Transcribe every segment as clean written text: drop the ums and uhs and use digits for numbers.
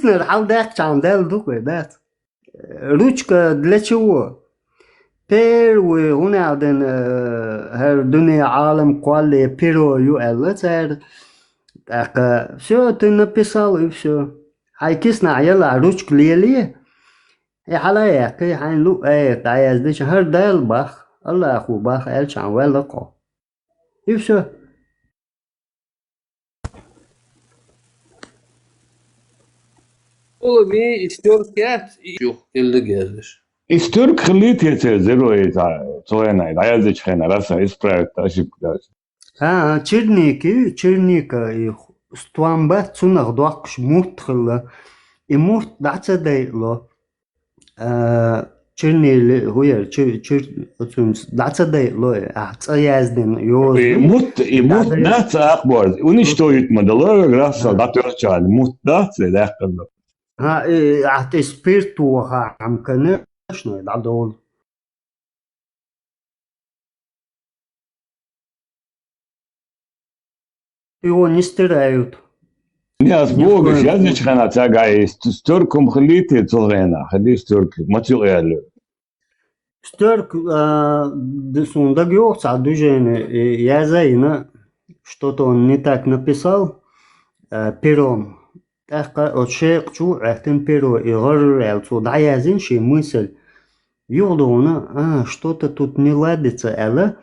Киснер, халдах чандел духе, да. Ручка для чего? Первый, он один, дуния алам квали перо юэлла, так, все, ты написал и все. Хай кисна, يلا ручку лили. И حلايق حين لو ايه تعيز ديش هر دايل باخ الله اخو باخ الش عن ولا قو и все. Oğlum bir istiyoruz ki yok elde geldir. İstiyor kılıyı yeter zeroyu çoğuna dayaz içkene rasa ispravit aşıp gider. Черника и ствамба цунах дуакш мутхла и мут даця дейло чернили хуяр даця дейло цаязден yoz Mut natsa akbar. Onu işte uyutmadılar. Rasa datörçal. Mut natsa dakıldı. спиртуха am конечно да дол. Его не стирают. Нияз богыш язычкана цагай стёркум хлите цогена. Хли стёрк материалы. Стёрк сонда гёрца движение язайна что-то он не так написал пером. Так от шеqчу ахтен перо и горел цуда язин ши мысль. Юлдона, что-то тут не ладится, эла.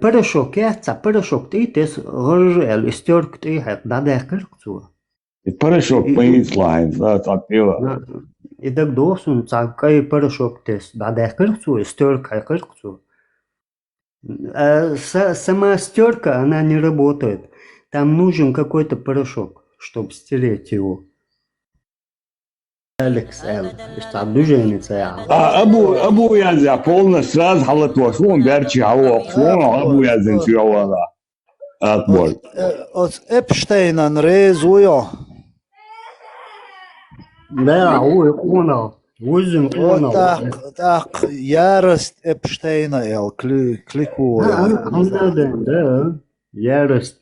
Порошок яца, порошок ты тес горел, стёрк ты хат дадекер цу. И порошок поинслайн, так пила. И так доsun цакай порошок тес дадекер цу, стёрк хакер цу. Сама стёрка, она не работает. Там нужен какой-то порошок, чтобы стереть его. Алекс Эл, что движение цая. Abu yazı polna sraz halat var. Son berçi hava. Son abu yazın çuvala. Atbol. От Эпштейна резуё. Да, ой, онал. Возим онал. Так, ярость Эпштейна, клику. Да, ярость.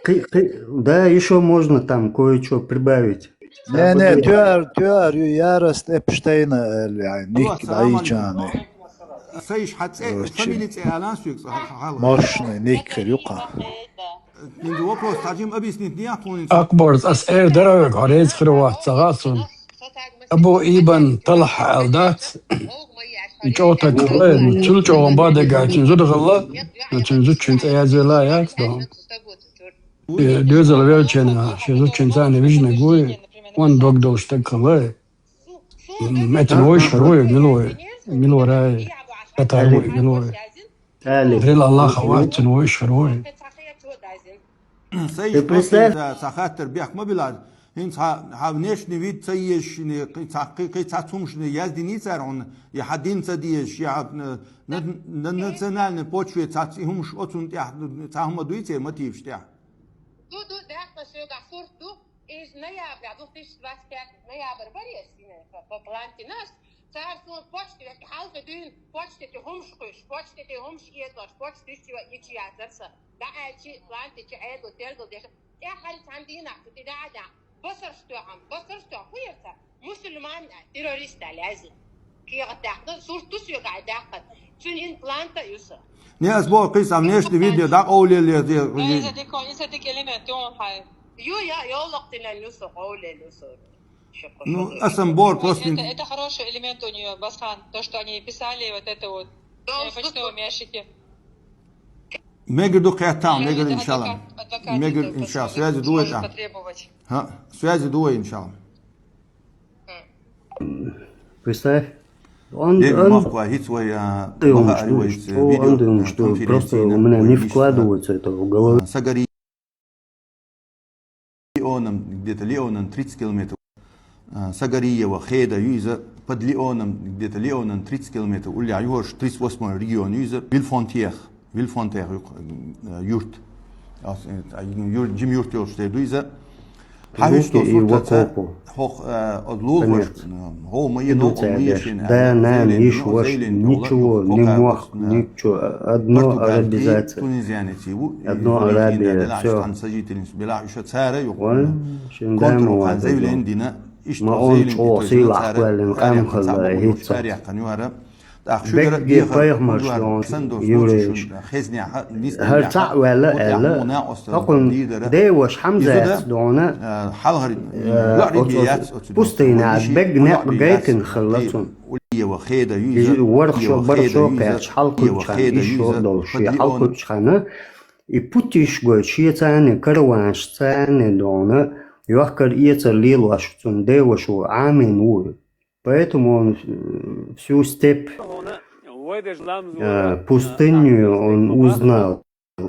Да, еще можно там кое-что прибавить. Не, тюар, ярость Эпштейна, ник даичаны. سيش حتى فاميلي إعلان سوق ماشني نيك يقع. من وقت تاجم أبي سنتني أكون أكبر أسئلة درجة عريض خروات تغاصن أبو إيبان طلح عالدات يجوتك خلين تشل جوان بعد قاعد تنزل غلا تنزل تشنت أيازيلايات دهم دوزل ويلشنا شزو تشنتاني بيجنا قوي وان دوغ دوش تكخلا متن ويش روي ملوي راي كتاروي ملوي دريل الله خواتن ويش روي سيش سخاتر بيحك ما بلاد هنس هاونيش نويد سيش قي تاتومش يازدي نيسارون يحدين سديش يا ناتسيونال почве تاتيهمش отун تاهم دويتي мотив штя دو ده سوغا فورتو is najavlja do tišvaske najavr varjesine poplantinas царство почти halve dyn почти te humskush почти te hums edlar почти ichi yazarsa da elçi planti ki edo terdo de ya hal tandina tidada basar sto huyerta musliman terörist alazi ki qataqda surtus yo qadaqat tun in planta yusa ناس بو قيس نيش فيديو دا قولي اللي إذا دي كلمة تون هاي يا وقتنا النص قولي النص ну асамбор просто это хороший элемент у нее Басхан то что они писали вот это вот почтовые ящики ميجر دو قيتام ميجر ان شاء الله ميجر ان شاء الله связи дует ها связи дует ان شاء الله Представь. Он что просто у меня не вкладывается это в голову. где-то Леоном 30 километров. Сагариева, Хеда, Юза, под Леоном, где-то Леоном 30 километров. Уля, Юж, 38 регион, Юза, Вильфонтех, юрт. Джим юрт, Юза. hoch odlul was ho мои но Да, нам ишь ваш ничего, не мог, ничего. Одно арабизация. Одно арабия, все. Вон, шендам вадо. ما أون شوصي لحوالن قام خلا هيتسا بيجي بايغ مرشلون يوريش هرتع ولا ألا أقول ديوش حمزة دونا بوستينا بيج نق جايكن خلصون ورق شو برق شو كاش حلقو تشخان إيشو دولشي حلقو تشخانه يبوتيش قوشي تاني كروانش تاني دونا يوحكر إيتر лилаш цун девошу амин ур. Поэтому он всю степь пустыню он узнал.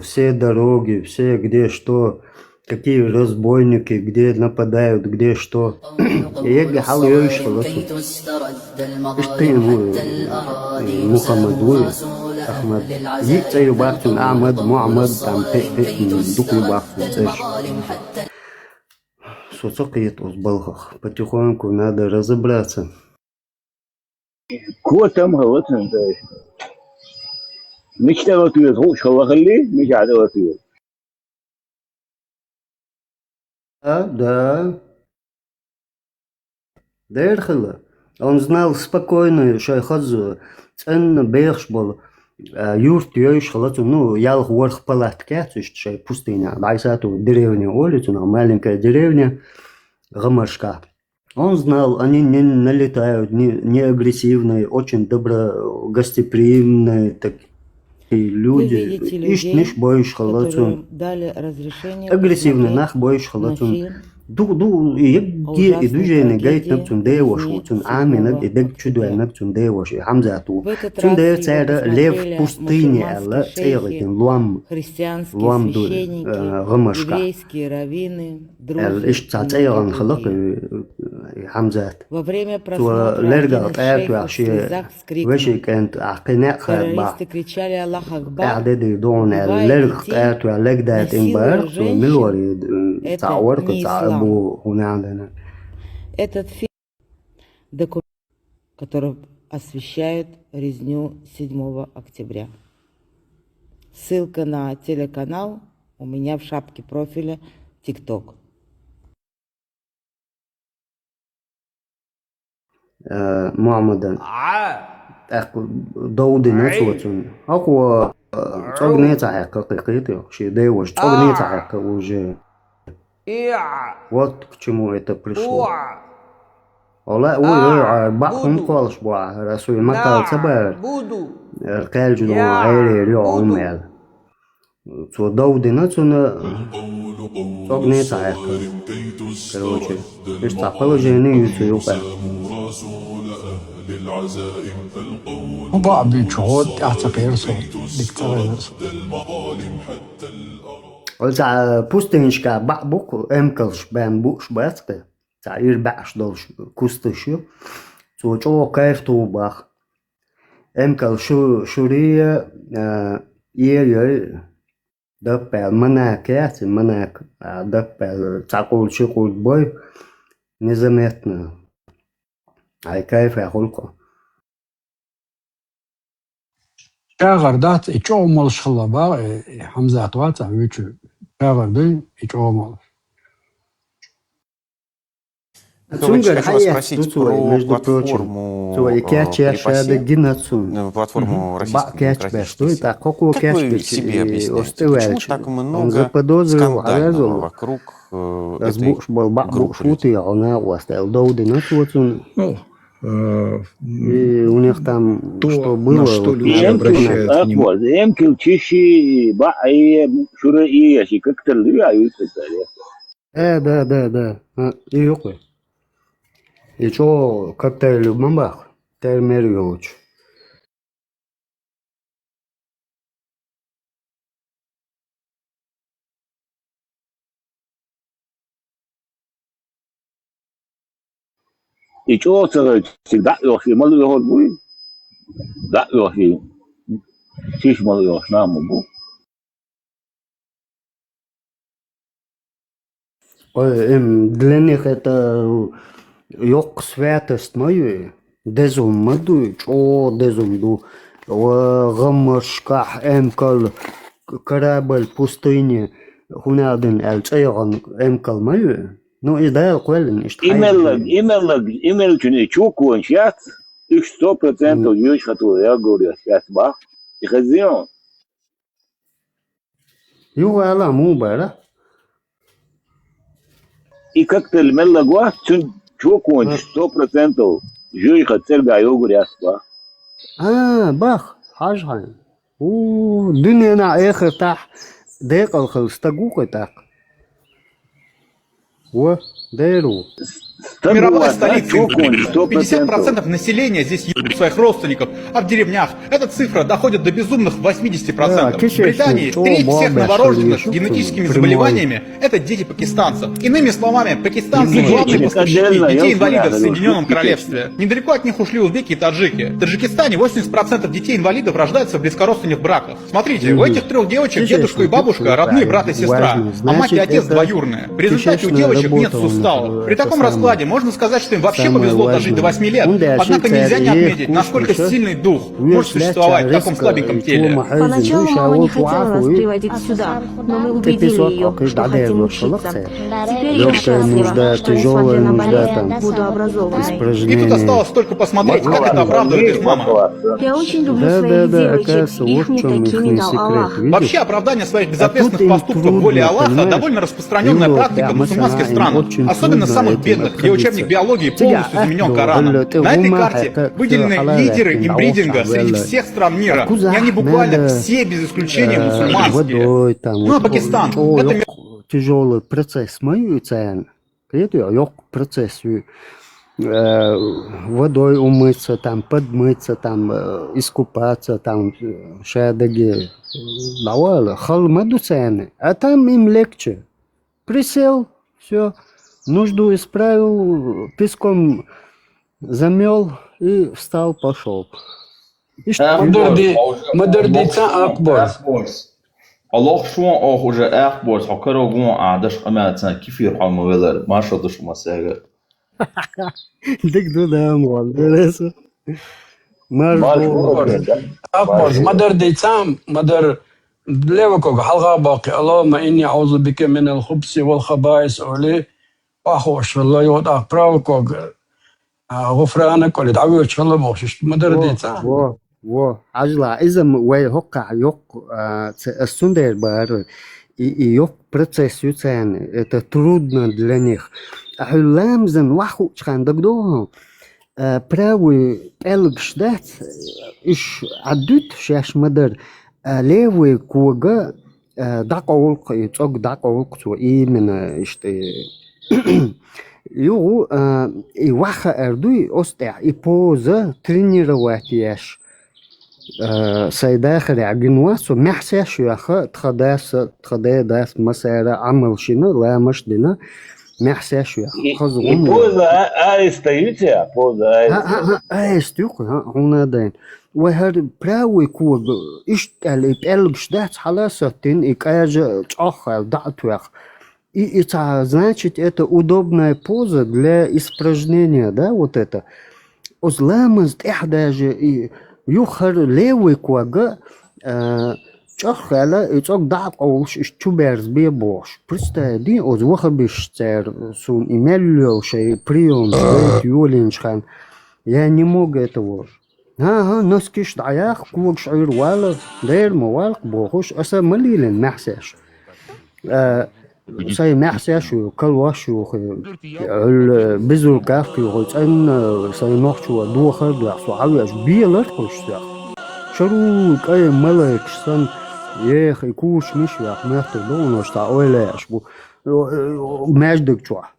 Все дороги, все где что, какие разбойники, где нападают, где что. Я гахал ёйшла. Иштин Мухаммад ур. Ахмад. Йикта юбахтун Ахмад, Мухаммад там пек дук юбахтун. Соцокает узбалхах. Потихоньку надо разобраться. كو تم هوتن ده مش توتير هو شو خلي مش عاد توتير Да. Дерхла. Он знал спокойно, что я хожу. Ценно бегш был. Юрт ёйш халату, ну, ялх ворх палатке, то есть что пустыня. Дайсату деревня улицу, маленькая деревня, Гамашка. Он знал, они не налетают, не агрессивные, очень гостеприимные такие люди. Ишь, ниш боишь халату. Агрессивный нах боишь халату. يجي يدوجين جايت نبتون ديوش وتون عامل يدق شدوا نبتون ديوش حمزاتو تون ديو تسعر ليف بوستيني ألا تيغيتن لوام دول غمشكا الإش تسعيغن خلق حمزات تو لرقا طيب وعشي وشي كانت عقناء خربا قاعدة دون لرقا طيب وعلقدات انبارق ملوري تعورك تعبو هنا عندنا Этот фильм – документ, который освещает резню 7 октября. Ссылка на телеканал у меня в шапке профиля ТикТок. معمدا دودي نتوتون أقوى تغني تعيق قيقيتي شي ديوش تغني تعيق وجه Вот к чему это пришло. Ола ой бахун колш буа расуй макал цабар. Кэлжу до айре рё умел. Цо дауды нацуна огне цаек. Короче, это положение ютуб. وبعض بيشهد أعتقد صوت دكتور Olza pustinjka buk emkelš ben buš betke. Ta ir baš dolš kustišu. So čo kaiftu bach. Emkel šurija ir dapel manak яти manak дапел цакул чикул бой незаметно. Ай кайф я холко. شاغر دات يجومل شلبا حمزة واتا ويتشو شاغر دي يجومل. Хочу вас спросить про платформу платформу российской демократической силы. Как вы себе объясняете, почему так много скандального вокруг этой группы? И у них там что было, на что люди обращают внимание. Да. И что, коктейль в бомбах? Термериович. И что всегда лохи, мало его будет, да лохи, чиж мало его нам будет. Длених это yok святость мою, дезум маду, чо дезум ду, гаммашках эмкал корабль пустыни, хунаден элчайган эмкал мою, ну и да, квелен, что имел чуне чуку сейчас, их 100% юж хату, я говорю, сейчас бах, и хазион. югала мубара. И как-то меллагуа, чуку 100% юж хату, я говорю, бах. Бах, хажхан. Dünya na эхер тах, декал хлстагука так. Деру. Мировой столице 50% населения здесь ебут своих родственников, а в деревнях эта цифра доходит до безумных 80%. В Британии треть всех новорожденных с генетическими заболеваниями – это дети пакистанцев. Иными словами, пакистанцы – главные поставщики детей-инвалидов в Соединенном Королевстве. Недалеко от них ушли узбеки и таджики. В Таджикистане 80% детей-инвалидов рождаются в близкородственных браках. Смотрите, у этих трех девочек дедушка и бабушка – родные брат и сестра, а мать и отец двоюродные. В результате у девочек нет суставов. При таком раскладе можно сказать, что им вообще повезло дожить до 8 лет. Однако нельзя не отметить, насколько сильный дух может существовать в таком слабеньком теле. Поначалу мама не хотела нас приводить сюда, но мы убедили ее, что хотим учиться. Теперь я счастлива, что несмотря на болезнь, буду образованной. И тут осталось только посмотреть, как это оправдывает их мама. Я очень люблю своих девочек, их мне такими дал Аллах. Вообще оправдание своих безответственных поступков в воле Аллаха довольно распространенная практика в мусульманских странах, особенно самых бедных, где учебник биологии полностью заменен Кораном. На этой карте выделены лидеры имбридинга среди всех стран мира, и они буквально все без исключения мусульманские. Ну а Пакистан – это тяжелый процесс мою цен, это yok процесс водой умыться, там подмыться, там искупаться, там шадаги, давай, халмаду цены, а там им легче. Присел, все. Нужду исправил, песком замел и встал, пошел. Модерница Акбар. Allah şu an уже Akbar hakara gon adaş amelten kifir hamveler maşadış masaya. Dik dudam oldu. Акбар, модерница, модер ليوكو حلقة باقي اللهم إني أعوذ بك من الخبث والخبائث أولي أخوش الله يود أقراوكو غفرانك ولدعوي إن الله بوشش مدرديتا عجلة إذا وي هقع يق السندر بار يق процесс يتسان это трудно для них أحلامزن وحو чхандак дого правый элгшдат إش عدوت شاش مدر ليوي كوغا داقولق يتوق داقولق تو من اشتي يو يوخا اردوي استع يبوزا ترينيروات ياش سيداخل عجنواسو محساش ياخا تخداس مسارة عمل شنو لا مش دينا محساش ياخا خزغم يبوزا استيوتيا بوزا استيوكا هنا دين وهر براوي كوغ اشتال ипелгшдат халасатин икажа чахал датвях. И это значит, это удобная поза для испражнения, да, вот это. Озламаз даже и юхар левый куага чахала и чак дат олш чуберс бебош. Представьте, оз вахабиштер сун имеллю шей прием юлиншхан. Я не могу этого. نسكش دعياخ كوك شعير والا دير موالق بوخوش أسا مليلن محساش ساي محساش وكل واشو بزول كافي وغيتان ساي نوخشو دوخر دوخسو عوياش بيالر خوش ساخ شرو كاي ملاك سان يخ يكوش مشوح مهتر دونوش تا اويلاش بو ماجدك شوح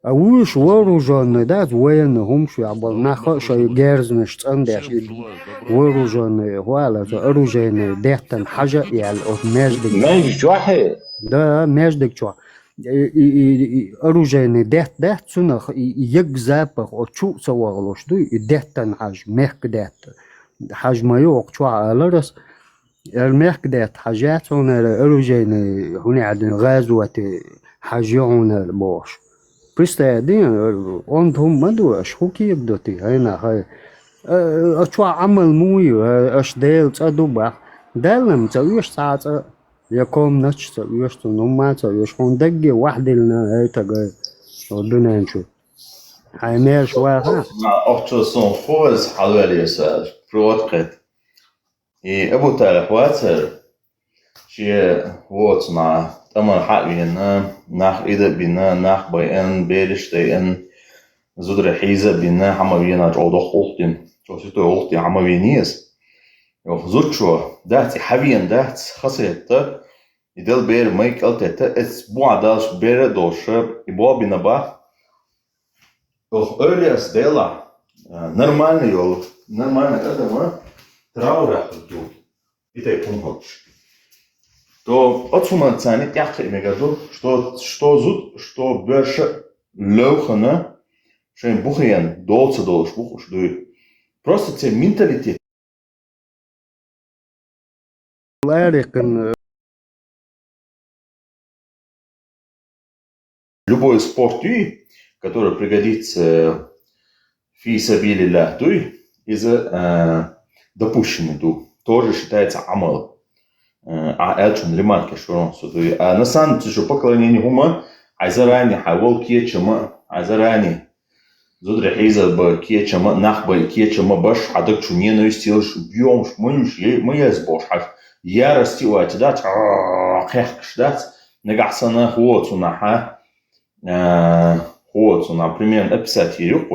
أوش вооруженный, да, военный, шо абал нахо, шо герзный, штандеш, вооруженный, вуаля, оружейный, дехтан, хажа, ял, от междик. Междик, да, междик, чо. И оружейный, дехт, сунах, и як запах, от чу саварлош, ду, и дехтан хаж, мехк дехт. Хаж майок, чо, аларас, المهك ديت حاجات هنا أروجين هنا عندنا غازوة حاجون البوش بستادين أنتم مدو أشوكي يبدوتي هنا هاي أشوا عمل موي أشديل تدوبا دلم تسويش ساعة يقوم نتش تسويش تنوما تسويش هندقي واحد لنا هاي تقاي ودنا نشوف هاي ميرش واحد Också som fås halvväliga så här pråträtt. I Abu Talib water شيء واتنا تمر حقنا نح إذا بنا نح بين بيرشتين زودر حيزة بنا حما بينا جودو خلطين جوتو خلطي حما بينيس يخزر شو دات حبيان دات خسيت يدل بير مايك ألتة أسبوع داش بير دوش يبوا بنا با öyle stela нормально yol нормально adama траура хто итей помощь то отсюда ценит я говорю что зуд что больше лохана чем бухен долце долж бухуш ду просто це менталитет любой спорт который пригодится фи сабилилля туй из-за допущенный ду тоже считается амал. А это ремарки что он а на самом деле что поклонение гума айзарани хавол кечема айзарани зудре хейза ба кечема нахба кечема баш адак чуне навестил бьем шмунш моя сбош я растила туда кехш дат нагасана вот унаха вот, например, описать ее,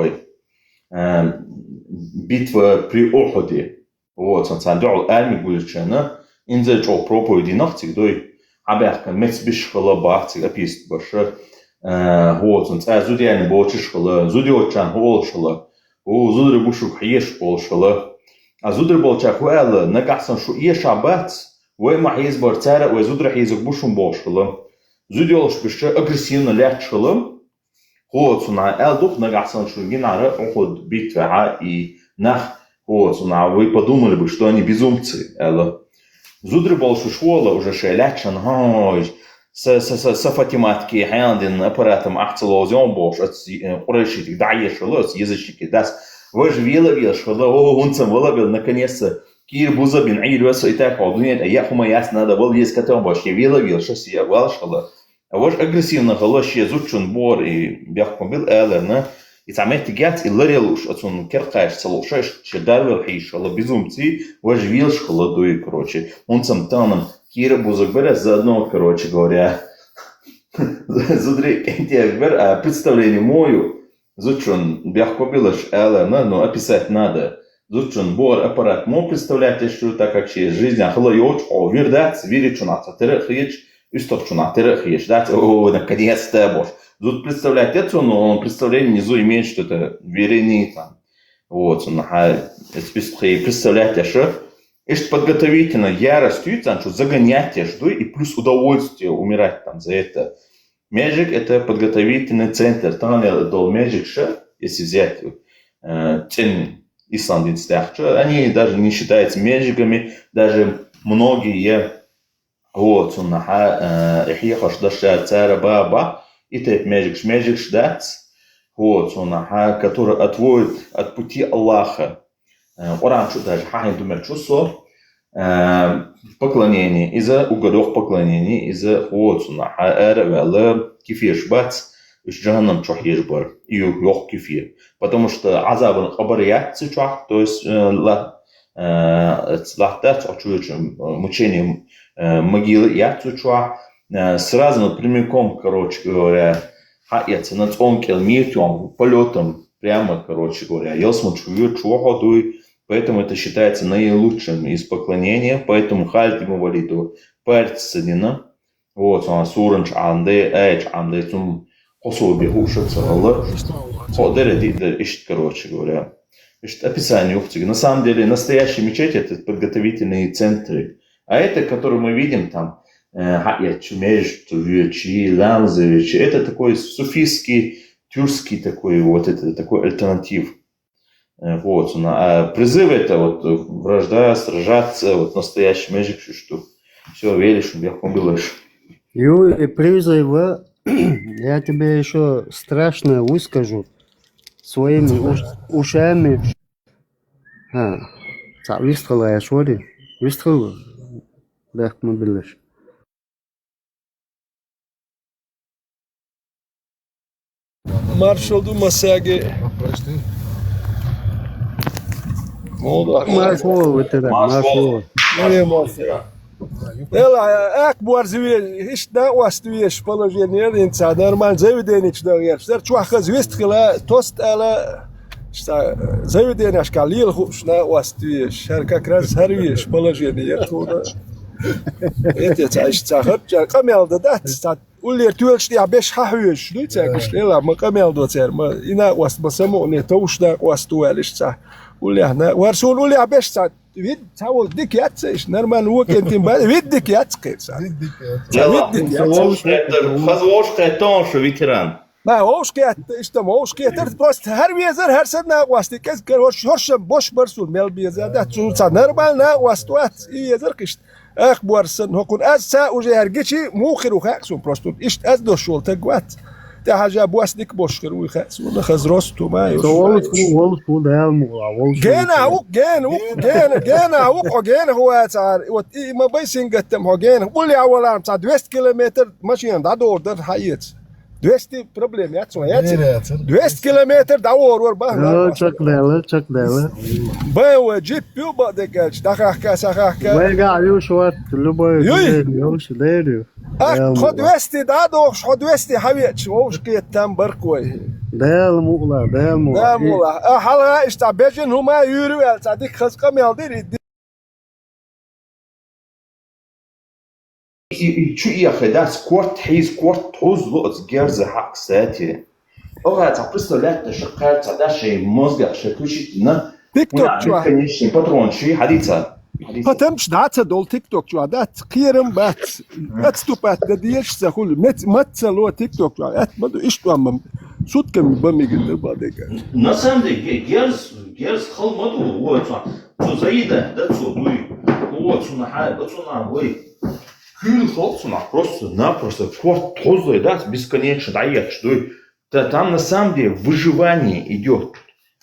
битва при Оходе. Вот, он сандал армию гуличена, инза чё проповеди нахтик, дой, абяхка мецбиш хала бахтик, описать баша. Вот, он зудяни бочиш хала, зудиочан холшала, зудри бушу хьеш холшала. А зудри болча хуэла, нагасан шу ешабат, вой махиз барцара, вой зудри хизок бушум бошала. Зудиолш биша агрессивно лячшала. هو صنع الدوق نجح سنشوفين على أخذ بيت وعاء نخ هو صنع ويبدوم اللي بيشتوني بيزومتي ألا زودر بالشو شوالا وجا شيلاتشن هاي سفاتيماتكي حياندين أبراتم أحتلازيون باش قريشي دعية شلاس يزشي كداس وج فيلا شلا هو هنتم ولا بيل наконец-то كير بوزا بين عيد واسو إتاك عضوية أياخما ياسنا دا بل يسكتهم باش فيلا شسي أول شلا أوش أجريسيفنا غلاش يزوجون بور بيحكم بالآلرنا يتعمد تجات اللريلوش أتون كرقاش صلوشش شدار والحيش الله بيزومتي وش вилш холодуй короче он сам там кира бузок бере заодно короче говоря зудри кентиагбер представление мою зучун бяхко билаш элерна но описать надо зучун бор аппарат мо представляете что так как через жизнь ахлоёч о вердат веричун ататерхич Источно атерахиеш, да, наконец-то, боже. Тут представляет это, но он представление внизу имеет что-то верение там. Вот, он представляет еще. И что подготовительно ярость, что загонять жду и плюс удовольствие умирать там за это. Magic это подготовительный центр. Там я дал Magic ше, если взять цен исландцев, они даже не считаются Magic'ами, даже многие вот, он يحيى خشدش царя баба, и тот magic ждать, вот, он который отводит от пути Аллаха. Оранчу даже хахин думает чувство поклонения, из-за угодов поклонения, из-за вот, он эрвеле кефир бац, из джаханам чохиш бар, и йох кефир, потому что азабан хабарият цичах, то есть лахтат очуючим мучением могилы яцучуа сразу прямиком, короче говоря, хаятся на цонкел миртюм полетом прямо, короче говоря, я смотрю чуахадуй, поэтому это считается наилучшим из поклонения, поэтому хальт ему валиду перцедина, вот он суранч анде эч анде тум особи хушатся Allah, ходер дидер ищет, короче говоря. Описание Ухтига. На самом деле настоящие мечети это подготовительные центры. А это, который мы видим там, это такой суфийский, тюркский такой, вот это такой альтернатив. Вот. А призыв это вот вражда, сражаться, вот настоящий мэджик, что все веришь, я помнишь. И призыв Я тебе еще страшно выскажу своими ушами. Выстрела я швори. Выстрела. Бэх мы билеш. Marshall do Massague. Маршал, это маршал. Ela akbar zwi ish da wastwi spologener in normal zevden ich da yerster chu khaz west khla tost ala zevden ashkalil khusna wastwi sharka kraz harwi spologener toda et تعيش تاخد قمل ده ولي توش دي باش حوش لو تاكش لا ما قمل دو تر ما انا واست بسمو ني توش دا واستوالش تاع ولي هنا ورسول ولي باش تاع ويد تاول ديك ياتش نورمال ويكند ويدك ياتقيت خذوش قيتون شو فيتران ما هوش كيت اشتم هوش كيتر بروست هر ويزر هر سنه واستي كز كروش هرشم بوش برسول مل بيزا ده تشو نورمال نا واستوات يزر كشت اخبار سن هكون از سا وجه هرجيشي موخر وخاكسون بروستون اشت از دو شول تقوات ده حاجه بواسدك بوشكر وخاكسون خزروستو ما يوش جينا هو صار ما بيسنقتم هو جينا قولي اولا بتاع 200 كيلومتر ماشي عند دور ده حيت 200 проблем я цо я 200 километр даур ور ба чак дела ба джип пил ба декач дахака сахака вега юшват любой юш дерю خد 200 دادو خد 200 حويت وش كيتم بركوي دال مولا حلا استعبجن هما يورو صديق خزقه مالدي شو يا خداس كورت حيز كورت توز لوز جرز حق ساتي اوغا تقصو لا تشقر تداشي موزغ شكوشي نا تيك توك شو كنيشي باترون شي حديثا Потом ждаться дол TikTok чуа да кирем бат отступать да диеш захул мет цало TikTok чуа ат маду иштуам сутками бамигдер бадека на самом деле герз халмаду вот что заида да что дуй вот что на хай вот что на ой кül хлопцуна просто кворт тозлой да бесконечно даешь дуй там на самом деле выживание идет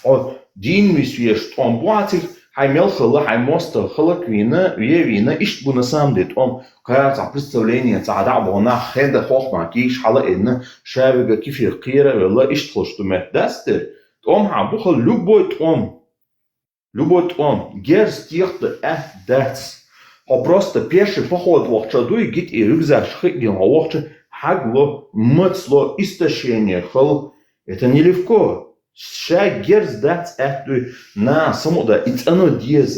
от дин висвеш там платит Хаймел хала, хаймоста, хала квина, вина, ишт бу на самом деле, он кажется представление, цада бона, хеда хохма, киш хала инна, шавига кифир кира, вела ишт хлошту метдастер, он хабухал любой том, герз тихто дац, а просто пеший поход вахчаду и гит и рюкзак шхигил, а вахча хагло, мыцло, истощение, хал, это нелегко. Ша герз дац эту на самода ицано диез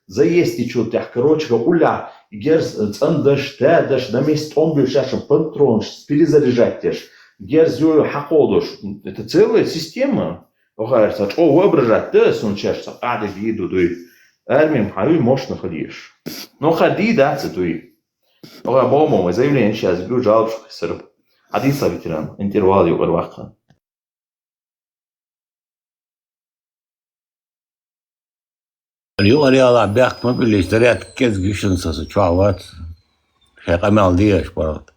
заесть и что-то короче уля герз цандаш тадаш на месте он был шашем патрон перезаряжать тешь герз ю хакодош это целая система огарца о воображать ты сон чашца ады виду дуй армим харю мощно ходишь но ходи дац дуй ога бомо заявление сейчас бю жалоб сэр один ветеран интервал ю варваха اليوم رياضة بيحك ما باللي اشتريت كيس جيشن ساسو شوات حقا ديش برات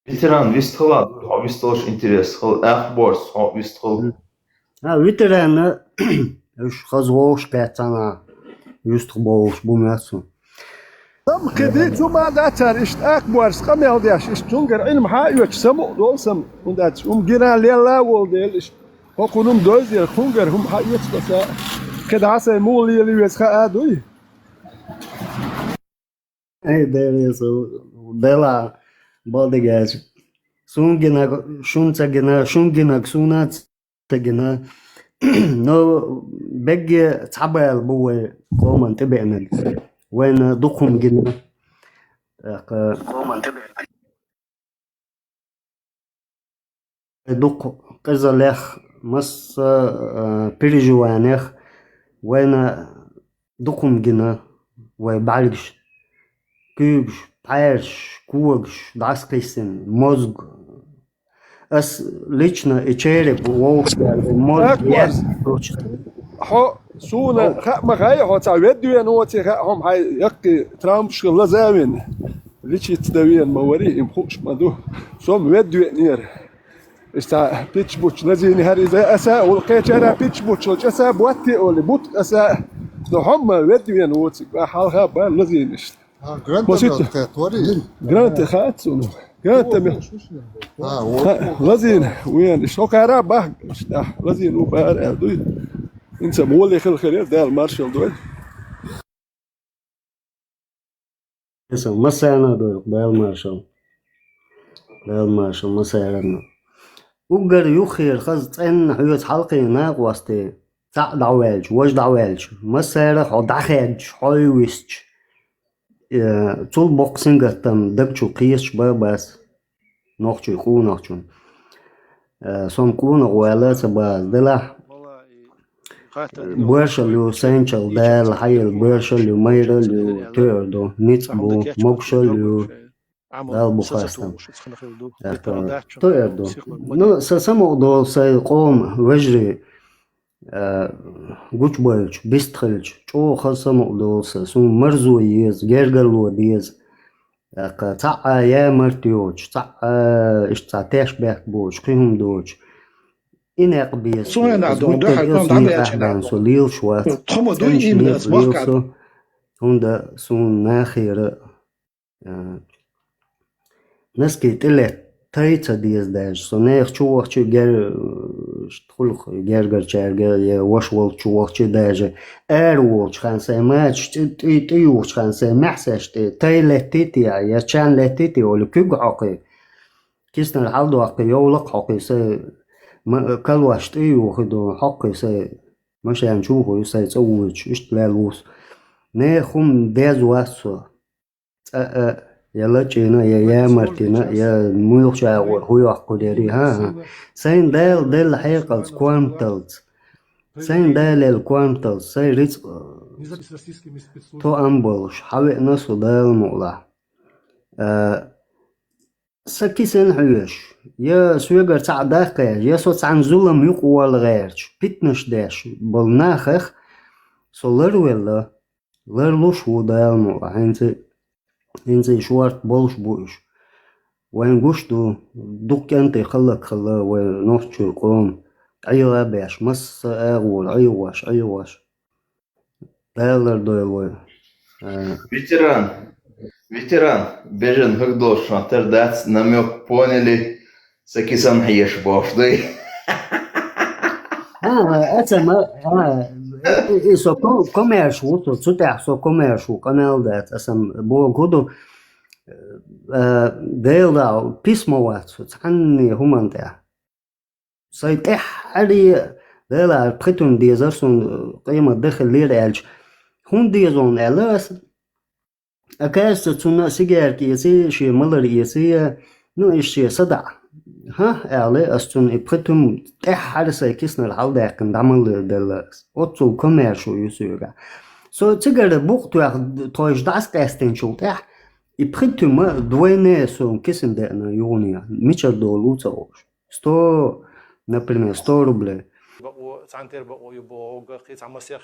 ветеран вистхала вистхалш интерес хал ахборс вистхал ветеран уж хазвош катана юстхбош бумасу Tam kedi tuma da tar ist akbar qamel diash ist junger ilm haayuch samu dolsam und dat gina lela wol del ist hokunum dozer hunger hum haayuch basa كده عسى مولي اللي يسخا ادوي اي ديريسو دلا بوديجاج سونجنا شونتاجنا شونجنا سونات تجنا نو بيجي تعبال بوي قوم تبعنا وين دقهم جنا قوم تبعنا دق كذا لخ مس بيرجوانخ وين دقهم جنا وبعرش كيبش بعرش كوغش داسكيسن مozg أس ليشنا إشارب ومozg يس حو سونا ما غاي هو تعود يا نو تي هم هاي يك ترامب شغل زامن ليش يتداوين موري يمخوش مدو صوم ودو نير استا بيتش بوتش نزيني هاري زي اسا ولقيت انا بيتش بوتش اسا بواتي اولي بوت اسا نحم ودو نوتي حالها بان نزين اشت جرانت خاتسون جرانت لازين وين شوك عرب باه لازين وبار دوي انت مولي خير ده المارشال دوي اسم مسانا دول دايل مارشال مسانا وقر يخير خز ان حيوت حلقي ناق واستي تاع دعوالج واش دعوالج مسانا خو دخج حوي ويستش طول بوكسينج تم دكتشو قيش بس نوخشو يخو نوخشون سوم كون غوالا باز دلا برشلو سانشل دال حيل برشلو ميرلو تيردو نيتبو موكشلو دال بوخاستم تيردو نو سسمو دول سيقوم وجري گوچ بالچ بستخلچ چو خسم دولس سون مرزو يز جرجلو ديز قطع يا مرتيوش تع اشتاتاش باك بوش قيهم دوش إن قبيس سوين دون دو حكم دعم سوليل شوات تخمو دو يم الاسبوع هوندا سون ناخير نسكي تلت تايتا ديز داج سونيخ چوخ چو گر خلق گر چرگر یا وشول چوخ چو داج وول خانسه ماچ تيوخ خانسه محسش تاي لتيتي یا چان لتيتي ولا كوغ عقي كيسن الحالدو عقي يولق حقي سي كلواش تيوخ دو حقي سي مش هنشوفه يسي تسويش اشتلالوس نيخم داز واسو يلا جينا يا مارتينا يا مويوشا هو قدري ها سين دال حقيقة كوانتلز سين دال الكوانتلز سي ريت تو امبولش حوي نصو دال مولا سكيسن حيوش يا سويقر تاع داقير يا صوت عن ظلم يقوى الغيرش بيتنش داش بالناخخ سولر ولا لرلوش ودال مولا انزي شوارت بولش بوش وين قشتو دوك انت خلق ونوشتو قوم ايوه باش مس اغول ايواش دالر دويل ветеран бежен хыгдол шантер дац намек поняли сакисан хьеш бошды это isso comércio tu tá só comércio canal da essa boa godo ديلا بيسموات عني هم انت سيتح علي ديلا بريتون ديزرسون قيمة داخل ليرالج هم ديزون الاس اكاس تسونا سيجارتي يسي شي ملر يسي نو اشي صدع ها علي استون بريتون تح على سيكسن الحال داكن دعمل ديلاس اوتسو كوميرشو يسوغا سو تيجر بوقتو تويش داس قاستين شو تح يبريتوما دوينه سون كيسن دانا يونيا ميشر دولوتا اوش 100 например 100 рублей